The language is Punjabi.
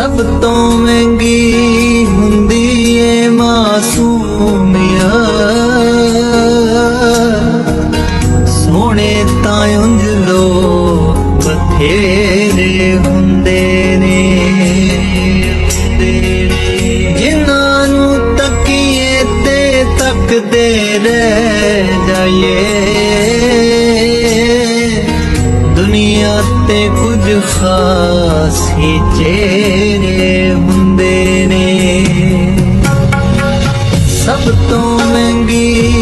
ਸਭ ਤੋਂ ਮਹਿੰਗੀ ਹੁੰਦੀ ਏ ਮਾਸੂਮੀਅਤ। ਸੋਹਣੇ ਤਾਂ ਉਂਝ ਲੋਕ ਬਥੇਰੇ ਹੁੰਦੇ ਨੇ, ਜਿਨ੍ਹਾਂ ਨੂੰ ਤੱਕੀਏ ਤੇ ਤੱਕਦੇ ਰਹਿ ਜਾਈਏ। ਦੁਨੀਆ ਤੇ ਕੁਝ ਖਾਸ ਹੀ ਚਿਹਰੇ ਹੁੰਦੇ ਨੇ, ਸਭ ਤੋਂ ਮਹਿੰਗੀ